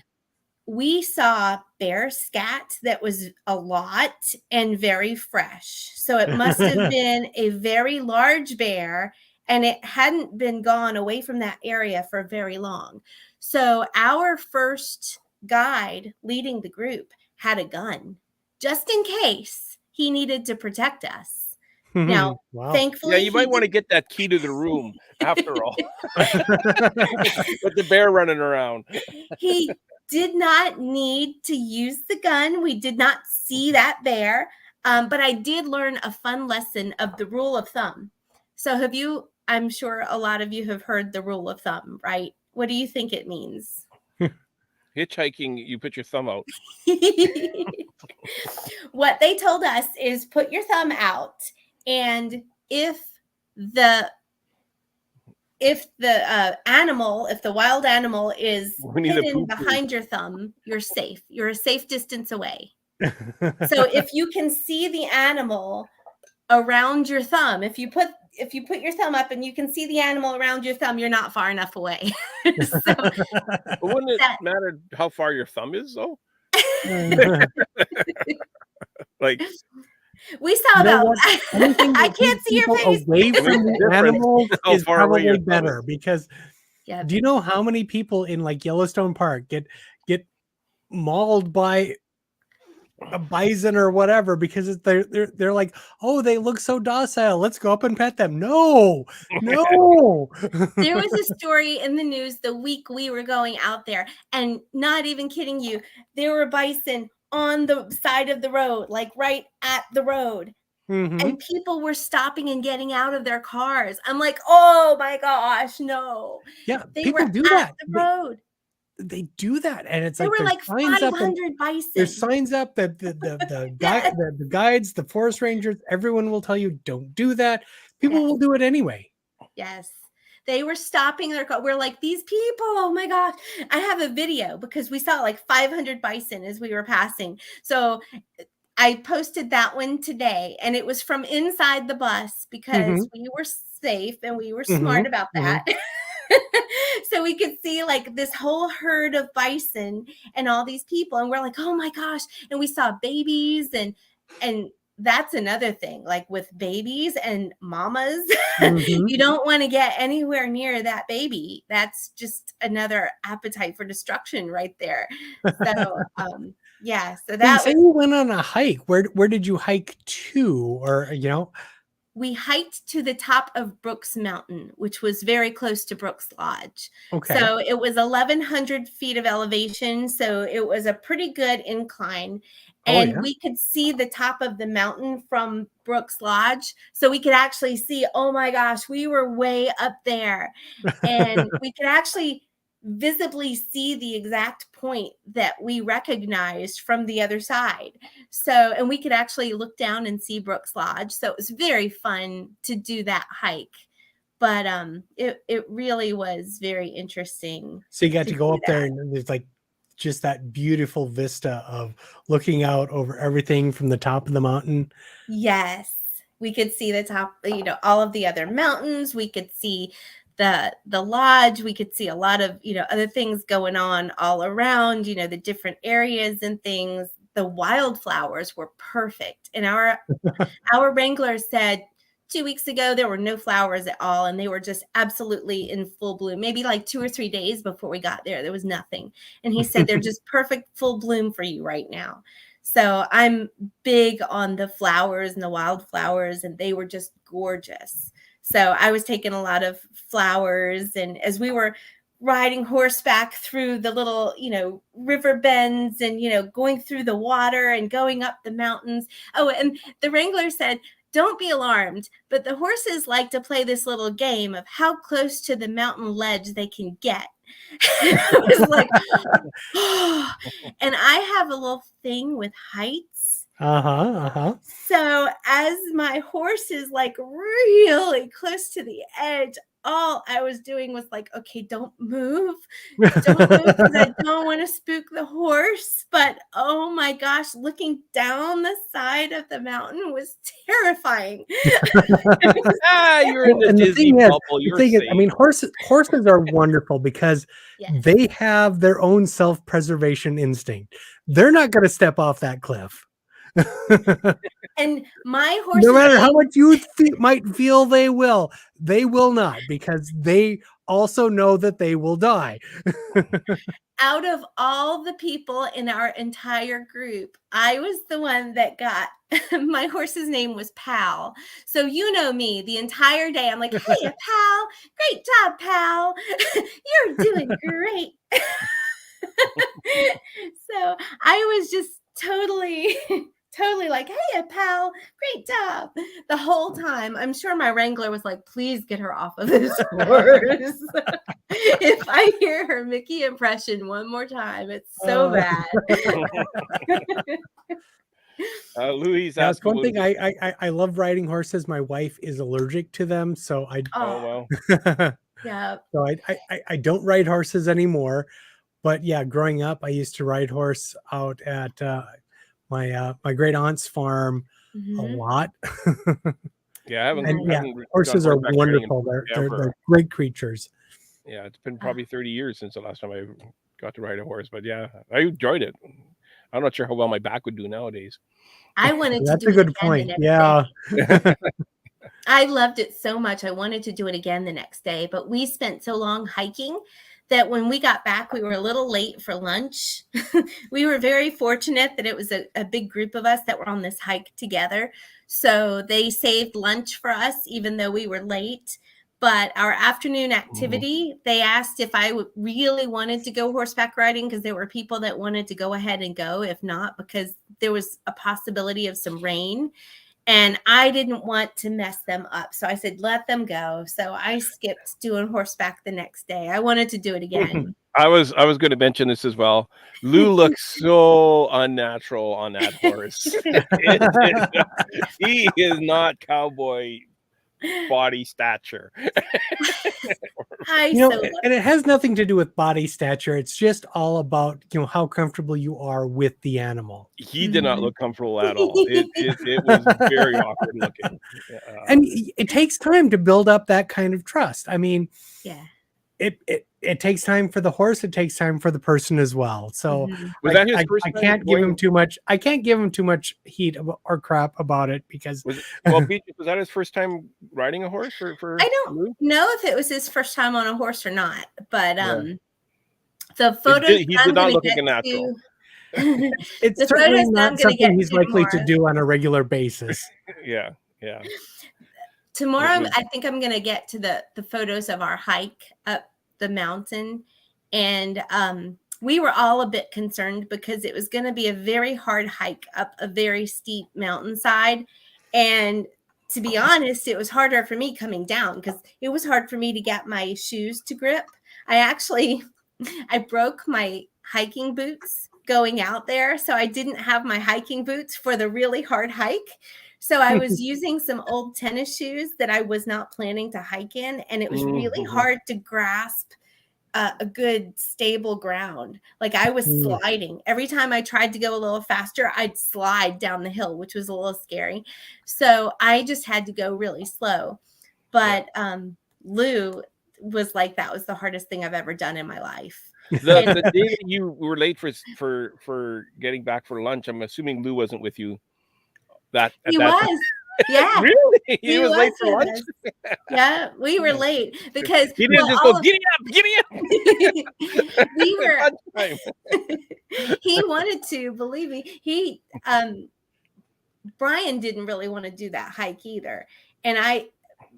We saw bear scat that was a lot and very fresh. So it must have been a very large bear, and it hadn't been gone away from that area for very long. So our first guide leading the group had a gun just in case he needed to protect us. Now, thankfully, you might want to get that key to the room after all. With the bear running around. He did not need to use the gun. We did not see that bear, but I did learn a fun lesson of the rule of thumb. So I'm sure a lot of you have heard the rule of thumb, right? What do you think it means? Hitchhiking, you put your thumb out. What they told us is put your thumb out, and if the wild animal is hidden behind your thumb, you're safe. You're a safe distance away. So if you can see the animal around your thumb, if you put your thumb up and you can see the animal around your thumb, you're not far enough away. Wouldn't it matter how far your thumb is, though? Like, we saw them. I can't see your face. Away from the animals is probably better because do you know how many people in like Yellowstone Park get mauled by a bison or whatever because they're like, oh, they look so docile, let's go up and pet them. No. There was a story in the news the week we were going out there, and not even kidding you, there were bison on the side of the road, like right at the road. Mm-hmm. And people were stopping and getting out of their cars. I'm like, oh my gosh, no. Yeah, they people were do at that. The road. They do that, and it's there like were like 500 bison. There's signs up that the guides, the forest rangers, everyone will tell you don't do that. People will do it anyway. Yes. They were stopping their car. We're like, these people, oh my gosh. I have a video because we saw like 500 bison as we were passing. So I posted that one today, and it was from inside the bus because we were safe and we were smart about that. So we could see like this whole herd of bison and all these people, and we're like, oh my gosh. And we saw babies, and that's another thing, like with babies and mamas, you don't want to get anywhere near that baby. That's just another appetite for destruction right there. So yeah, so that you went on a hike. Where did you hike to? Or we hiked to the top of Brooks Mountain, which was very close to Brooks Lodge. Okay. So it was 1,100 feet of elevation. So it was a pretty good incline. And we could see the top of the mountain from Brooks Lodge. So we could actually see, oh my gosh, we were way up there. And we could actually visibly see the exact point that we recognized from the other side. So, and we could actually look down and see Brooks Lodge. So it was very fun to do that hike. But it really was very interesting. So you got to go up there, and there's like just that beautiful vista of looking out over everything from the top of the mountain. Yes, we could see the top, all of the other mountains. We could see the lodge. We could see a lot of, other things going on all around, the different areas and things. The wildflowers were perfect. And our wrangler said 2 weeks ago, there were no flowers at all. And they were just absolutely in full bloom. Maybe like 2 or 3 days before we got there was nothing. And he said, they're just perfect full bloom for you right now. So I'm big on the flowers and the wildflowers, and they were just gorgeous. So I was taking a lot of flowers, and as we were riding horseback through the little, river bends and, going through the water and going up the mountains. Oh, and the wrangler said, don't be alarmed, but the horses like to play this little game of how close to the mountain ledge they can get. I was like, oh. And I have a little thing with heights. So as my horse is like really close to the edge, all I was doing was like, okay, don't move because I don't want to spook the horse. But oh my gosh, looking down the side of the mountain was terrifying. You're in the Disney bubble. You're safe. I mean, horses are wonderful because they have their own self-preservation instinct. They're not going to step off that cliff. And my horse, no matter how much you might feel they will not, because they also know that they will die. Out of all the people in our entire group, I was the one that got my horse's name was Pal. So me, the entire day I'm like, hey Pal, great job Pal, you're doing great. So I was just totally like, hey pal, great job the whole time. I'm sure my wrangler was like, please get her off of this horse. If I hear her Mickey impression one more time, it's so bad. Louise, that's one thing. I love riding horses. My wife is allergic to them, so yeah. So I don't ride horses anymore. But yeah, growing up, I used to ride horse out at my great aunt's farm a lot. Yeah, I haven't horses are wonderful. They're great creatures. Yeah, it's been probably 30 years since the last time I got to ride a horse, but yeah, I enjoyed it. I'm not sure how well my back would do nowadays. I wanted That's to do a good point. Yeah. I loved it so much. I wanted to do it again the next day, but we spent so long hiking that when we got back, we were a little late for lunch. We were very fortunate that it was a big group of us that were on this hike together. So they saved lunch for us, even though we were late. But our afternoon activity, they asked if I really wanted to go horseback riding, because there were people that wanted to go ahead and go, if not, because there was a possibility of some rain. And I didn't want to mess them up. So I said, let them go. So I skipped doing horseback the next day. I wanted to do it again. I was going to mention this as well. Lou looks so unnatural on that horse. He is not cowboy body stature. And it has nothing to do with body stature. It's just all about, how comfortable you are with the animal. He did not look comfortable at all. It was very awkward looking. And it takes time to build up that kind of trust. I mean, yeah. It takes time for the horse. It takes time for the person as well. So was that his first I can't give him too much. I can't give him too much heat or crap about it because. Beatrice, was that his first time riding a horse? I don't know if it was his first time on a horse or not, but the photos he did not look like a natural. It's certainly not something he's likely to do on a regular basis. Yeah. Tomorrow, I think I'm going to get to the photos of our hike up the mountain. And we were all a bit concerned because it was going to be a very hard hike up a very steep mountainside. And to be honest, it was harder for me coming down because it was hard for me to get my shoes to grip. I broke my hiking boots going out there. So I didn't have my hiking boots for the really hard hike. So I was using some old tennis shoes that I was not planning to hike in. And it was really hard to grasp a good stable ground. Like I was sliding. Every time I tried to go a little faster, I'd slide down the hill, which was a little scary. So I just had to go really slow. But Lou was like, that was the hardest thing I've ever done in my life. The day that you were late for getting back for lunch, I'm assuming Lou wasn't with you. He was. Yeah. Really? He was late for lunch? Yeah, we were late because he didn't just go, giddy up. We were he wanted to, believe me. Brian didn't really want to do that hike either. And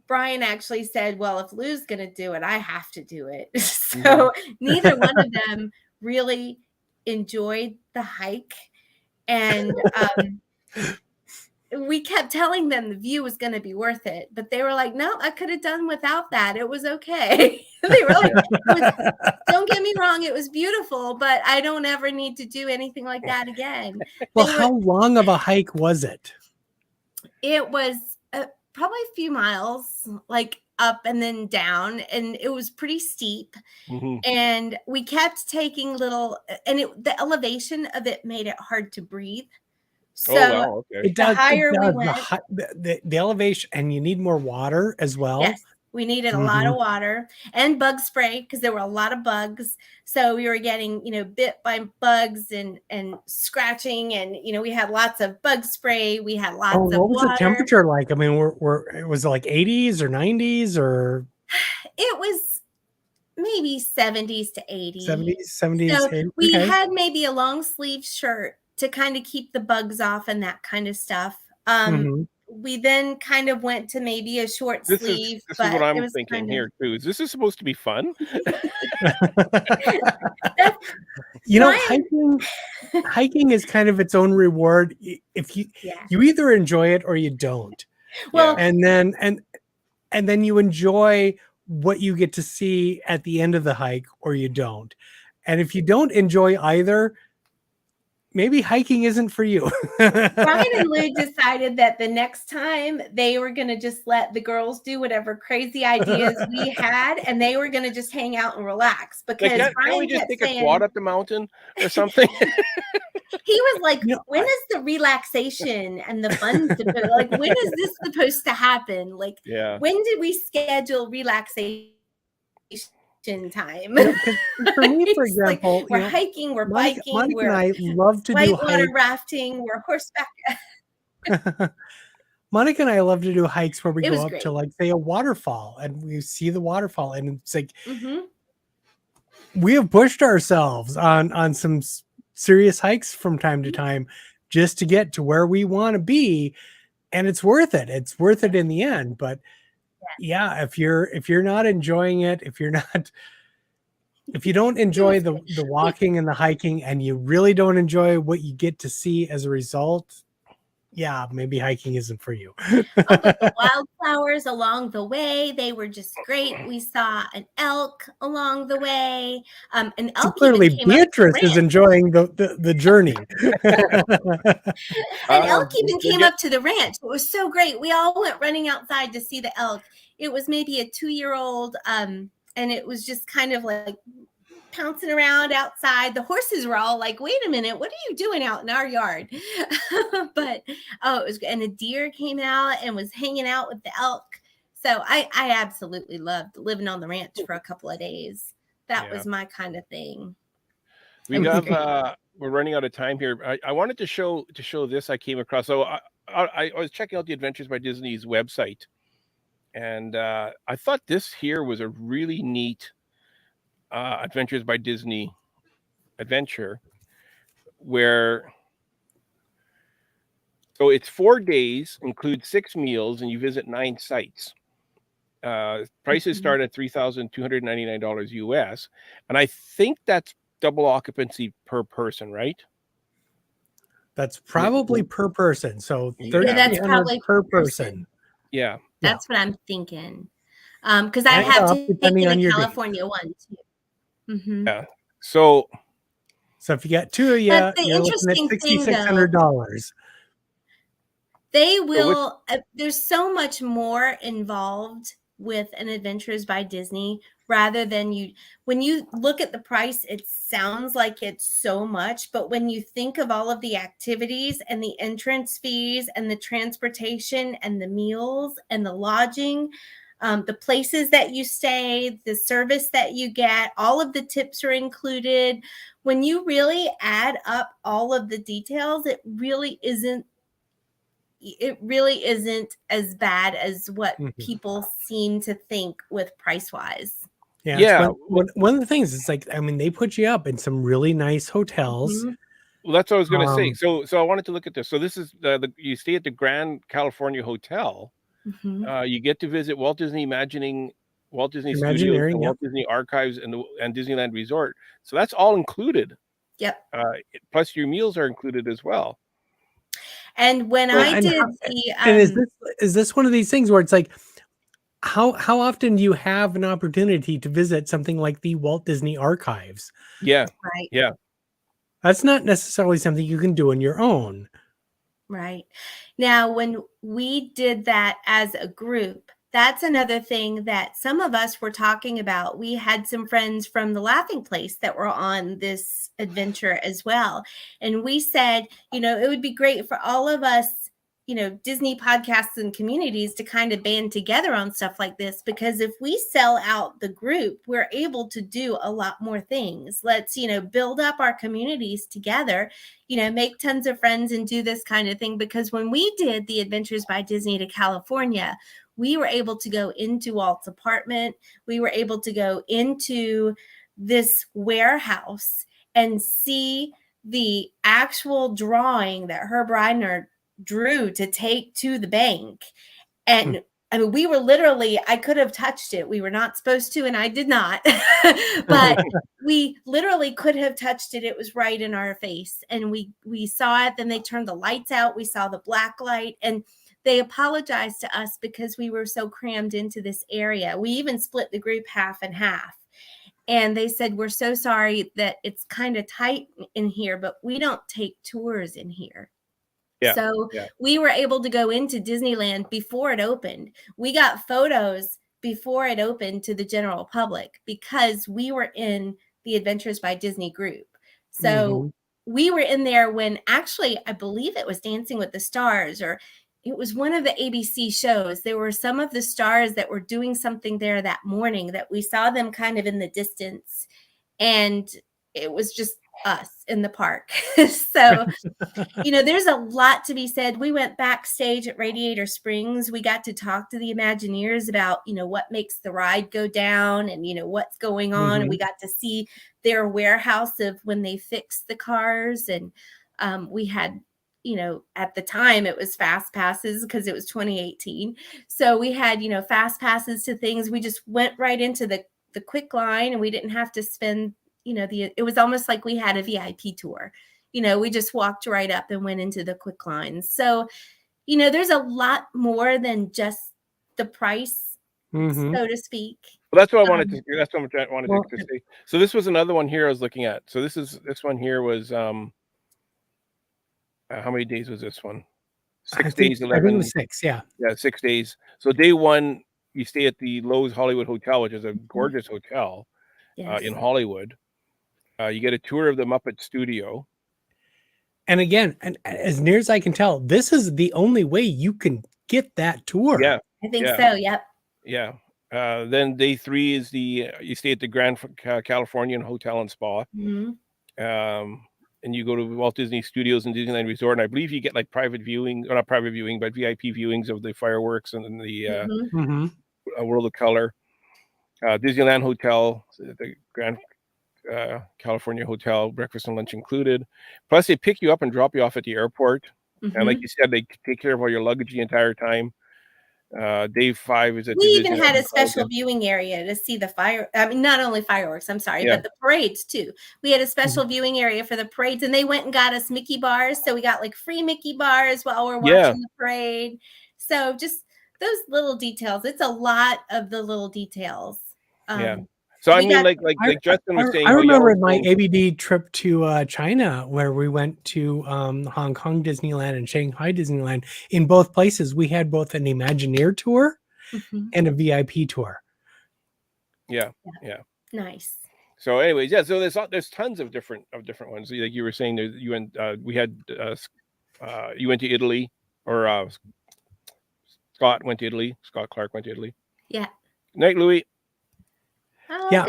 Brian actually said, well, if Lou's gonna do it, I have to do it. So neither one of them really enjoyed the hike. And we kept telling them the view was going to be worth it, but they were like, no, I could have done without that. It was okay. They were like, don't get me wrong. It was beautiful, but I don't ever need to do anything like that again. Well, how long of a hike was it? It was probably a few miles, like up and then down. And it was pretty steep. And we kept taking the elevation of it made it hard to breathe. So it does, higher we went, the elevation, and you need more water as well. Yes, we needed a lot of water and bug spray because there were a lot of bugs. So we were getting, bit by bugs and scratching, and we had lots of bug spray. We had lots of water. What was the temperature like? I mean, was it like 80s or 90s or? It was maybe 70s to 80s. 70s. So 80s. We had maybe a long sleeve shirt to kind of keep the bugs off and that kind of stuff. We then kind of went to maybe a short sleeve. This is what I'm thinking here too. Is this supposed to be fun? Hiking is kind of its own reward. If you either enjoy it or you don't. Well, and then you enjoy what you get to see at the end of the hike or you don't. And if you don't enjoy either, maybe hiking isn't for you. Brian and Lou decided that the next time they were going to just let the girls do whatever crazy ideas we had, and they were going to just hang out and relax. Because can't we just take a quad up the mountain or something? He was like, when is the relaxation and the fun? Like, when is this supposed to happen? Like, when did we schedule relaxation time? For me, for example, like we're hiking, we're biking, Monica we're and I love to do whitewater rafting, we're horseback. Monica and I love to do hikes where we go up to, like, say, a waterfall, and we see the waterfall, and it's like we have pushed ourselves on some serious hikes from time to time just to get to where we want to be, and it's worth it. It's worth it in the end, but. Yeah, if you're not enjoying it, if you don't enjoy the walking and the hiking, and you really don't enjoy what you get to see as a result, yeah, maybe hiking isn't for you. Oh, but the wildflowers along the way, they were just great. We saw an elk along the way. An So elk even clearly came up to the Beatrice is ranch. enjoying the journey. An elk even we'll came up to the ranch. It was so great. We all went running outside to see the elk. It was maybe a 2-year-old, and it was just kind of like pouncing around outside. The horses were all like, wait a minute, what are you doing out in our yard? But it was, and a deer came out and was hanging out with the elk. So I absolutely loved living on the ranch for a couple of days. That was my kind of thing. We're running out of time here. I wanted to show this I came across. So I was checking out the Adventures by Disney's website, and I thought this here was a really neat Adventures by Disney adventure, where so it's 4 days, includes 6 meals, and you visit 9 sites. Prices start at $3,299 US, and I think that's double occupancy per person, right? That's probably per person. So that's probably per person. Yeah, that's what I'm thinking. Because I have taken the California one too. Mm-hmm. Yeah. So if you got 2 of you, you're looking at $6,600. They will. There's so much more involved with an Adventures by Disney rather than when you look at the price, it sounds like it's so much, but when you think of all of the activities and the entrance fees and the transportation and the meals and the lodging, the places that you stay, the service that you get, all of the tips are included. When you really add up all of the details, it really isn't as bad as what people seem to think with price wise. Yeah. One of the things is like, I mean, they put you up in some really nice hotels. Mm-hmm. Well, that's what I was going to say. So I wanted to look at this. So this is you stay at the Grand California Hotel. Mm-hmm. You get to visit Walt Disney Studios, and Walt Disney Archives, and Disneyland Resort. So that's all included. Yep. Plus your meals are included as well. And when is this one of these things where it's like, how often do you have an opportunity to visit something like the Walt Disney Archives? Yeah. Right. Yeah. That's not necessarily something you can do on your own. Right. Now, when we did that as a group, that's another thing that some of us were talking about. We had some friends from the Laughing Place that were on this adventure as well. And we said, it would be great for all of us, Disney podcasts and communities to kind of band together on stuff like this, because if we sell out the group, we're able to do a lot more things. Let's, build up our communities together, make tons of friends and do this kind of thing. Because when we did the Adventures by Disney to California, we were able to go into Walt's apartment. We were able to go into this warehouse and see the actual drawing that Herb Reiner drew to take to the bank. And I mean, we were literally, I could have touched it. We were not supposed to, and I did not, but we literally could have touched it. It was right in our face. And we saw it. Then they turned the lights out. We saw the black light, and they apologized to us because we were so crammed into this area. We even split the group half and half. And they said, we're so sorry that it's kind of tight in here, but we don't take tours in here. Yeah, so we were able to go into Disneyland before it opened. We got photos before it opened to the general public because we were in the Adventures by Disney group. So we were in there when actually, I believe it was Dancing with the Stars, or it was one of the ABC shows. There were some of the stars that were doing something there that morning that we saw them kind of in the distance. And it was just us in the park. So, there's a lot to be said. We went backstage at Radiator Springs. We got to talk to the Imagineers about, what makes the ride go down and, what's going on. And we got to see their warehouse of when they fixed the cars. And we had, at the time it was fast passes because it was 2018. So we had, fast passes to things. We just went right into the quick line, and we didn't have to spend, it was almost like we had a VIP tour. we just walked right up and went into the quick lines. So, there's a lot more than just the price, so to speak. Well, that's what I wanted to. That's what I wanted to say. So this was another one here I was looking at. So this one here was how many days was this one? 6 days, 11. I think it was 6. Yeah. Yeah, 6 days. So day one, you stay at the Lowe's Hollywood Hotel, which is a gorgeous hotel in Hollywood. You get a tour of the Muppet Studio. And again, and as near as I can tell, this is the only way you can get that tour. Yeah, I think so. Yep. Yeah. Then day 3 is you stay at the Grand Californian Hotel and Spa. And you go to Walt Disney Studios and Disneyland Resort, and I believe you get like private viewing, or not private viewing, but VIP viewings of the fireworks and the World of Color. Disneyland Hotel, the Grand California Hotel, breakfast and lunch included. Plus, they pick you up and drop you off at the airport. And like you said, they take care of all your luggage the entire time. Day 5 is at we even had a special viewing area to see the not only fireworks, but the parades too. We had a special viewing area for the parades, and they went and got us Mickey bars. So we got like free Mickey bars while we're watching the parade. So just those little details. It's a lot of the little details. So I mean, like Justin was saying, I remember my ABD trip to China, where we went to Hong Kong Disneyland and Shanghai Disneyland. In both places, we had both an Imagineer tour and a VIP tour. Yeah. Nice. So, anyways, so there's tons of different ones. Like you were saying, you went to Italy, or Scott went to Italy. Scott Clark went to Italy. Yeah. Night, Louis. Yeah,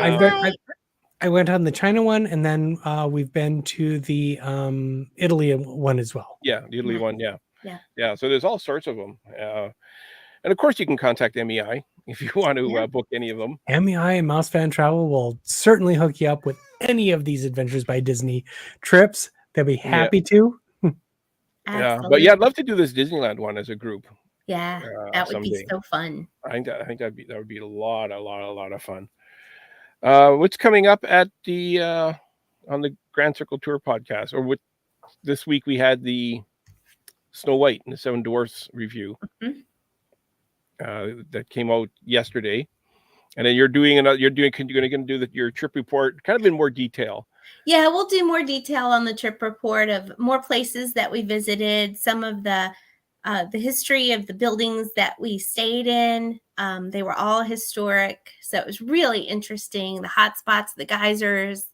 I went on the China one, and then we've been to the Italy one as well. Yeah, the Italy one. Yeah. So there's all sorts of them, and of course you can contact MEI if you want to book any of them. MEI and Mouse Fan Travel will certainly hook you up with any of these Adventures by Disney trips. They'll be happy to. But I'd love to do this Disneyland one as a group. Yeah, that would be so fun. I think that would be a lot of fun. What's coming up at the on the Grand Circle Tour podcast? Or this week we had the Snow White and the Seven Dwarfs review that came out yesterday, and then you're going to do your trip report kind of in more detail. Yeah, we'll do more detail on the trip report of more places that we visited, some of the history of the buildings that we stayed in. They were all historic, so it was really interesting. The hot spots, the geysers,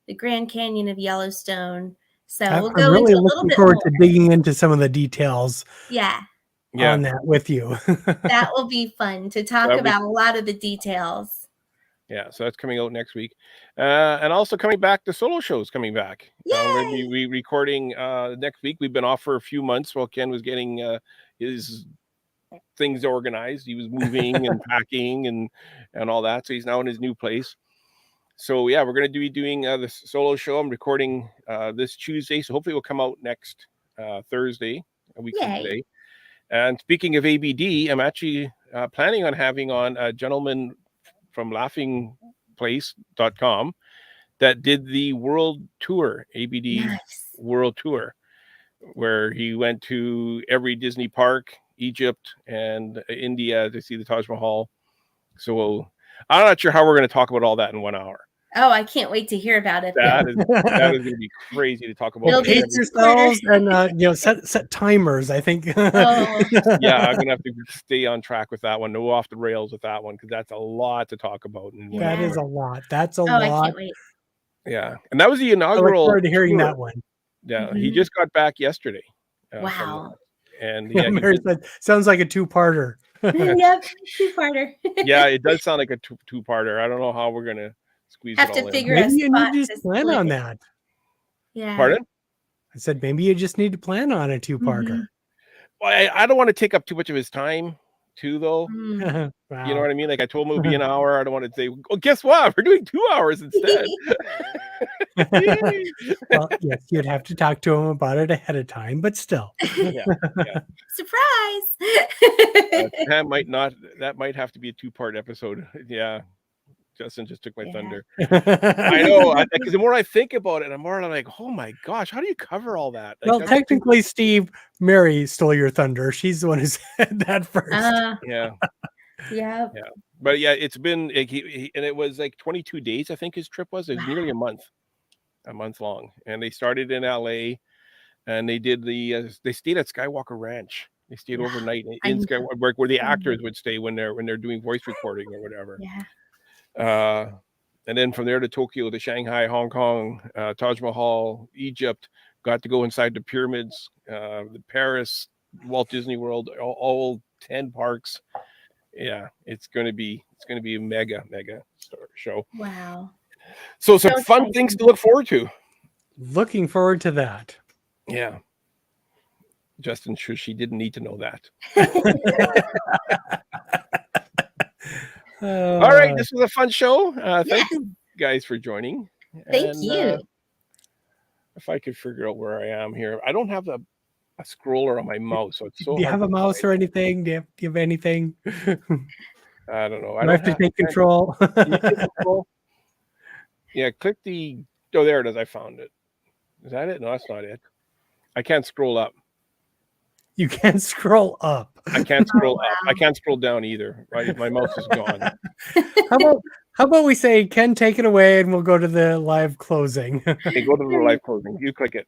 the Grand Canyon of Yellowstone. So we'll go really into a little bit forward more. to digging into some of the details. On that with you. That will be fun to talk about a lot of the details. Yeah, so that's coming out next week. And also coming back, the solo show's coming back. We're going to be recording next week. We've been off for a few months while Ken was getting his things organized. He was moving and packing and all that. So he's now in his new place. So yeah, we're going to be doing the solo show. I'm recording this Tuesday. So hopefully it will come out next Thursday, a week from today. And speaking of ABD, I'm actually planning on having on a gentleman from laughingplace.com that did the world tour, ABD world tour, where he went to every Disney park, Egypt and India to see the Taj Mahal. So I'm not sure how we're going to talk about all that in 1 hour. Oh, I can't wait to hear about it. That is going to be crazy to talk about. Pace yourselves and set timers. I think. Yeah, I'm gonna have to stay on track with that one. No off the rails with that one because that's a lot to talk about. That is a lot. That's a lot. I can't wait. Yeah, and that was the inaugural. I look forward to hearing that one. Yeah, he just got back yesterday. Wow. And Mary said, sounds like a two-parter. Yep, two-parter. Yeah, it does sound like a two-parter. I don't know how we're gonna squeeze have it all to in. figure maybe you spot need to just plan on that. Yeah. Pardon? I said maybe you just need to plan on a two-parter. Well, I don't want to take up too much of his time too, though. Wow. You know what I mean? Like I told him it would be an hour. I don't want to say, well, guess what? We're doing 2 hours instead. Well, yes, you'd have to talk to him about it ahead of time, but still. Yeah. Surprise! That might have to be a 2-part episode. Yeah. Justin just took my Yeah. thunder. I know, because the more I think about it, I'm more like, oh my gosh, how do you cover all that? Like, Well, technically, Steve, Mary stole your thunder. She's the one who said that first. Yeah. Yeah. But yeah, it's been and it was like 22 days, I think his trip was. It was nearly a month long. And they started in LA, and they did they stayed at Skywalker Ranch. They stayed overnight in Skywalker, where the actors would stay when they're doing voice recording or whatever. Yeah. And then from there to Tokyo, to Shanghai, Hong Kong, Taj Mahal, Egypt. Got to go inside the pyramids, the Paris, Walt Disney World, all 10 parks. Yeah, it's going to be a mega show. Wow. So some fun things to look forward to. Looking forward to that. Yeah. Justin, sure, she didn't need to know that. All right, this was a fun show. Thank you guys for joining. Thank you. If I could figure out where I am here, I don't have a scroller on my mouse, so it's so. Do you have a mouse or anything? Do you have anything? I don't know. I have to take control. Yeah, click the. Oh, there it is. I found it. Is that it? No, that's not it. I can't scroll up. You can't scroll up. I can't scroll up. I can't scroll down either. Right, my mouse is gone. How about we say, Ken, take it away, and we'll go to the live closing. Okay, go to the live closing. You click it.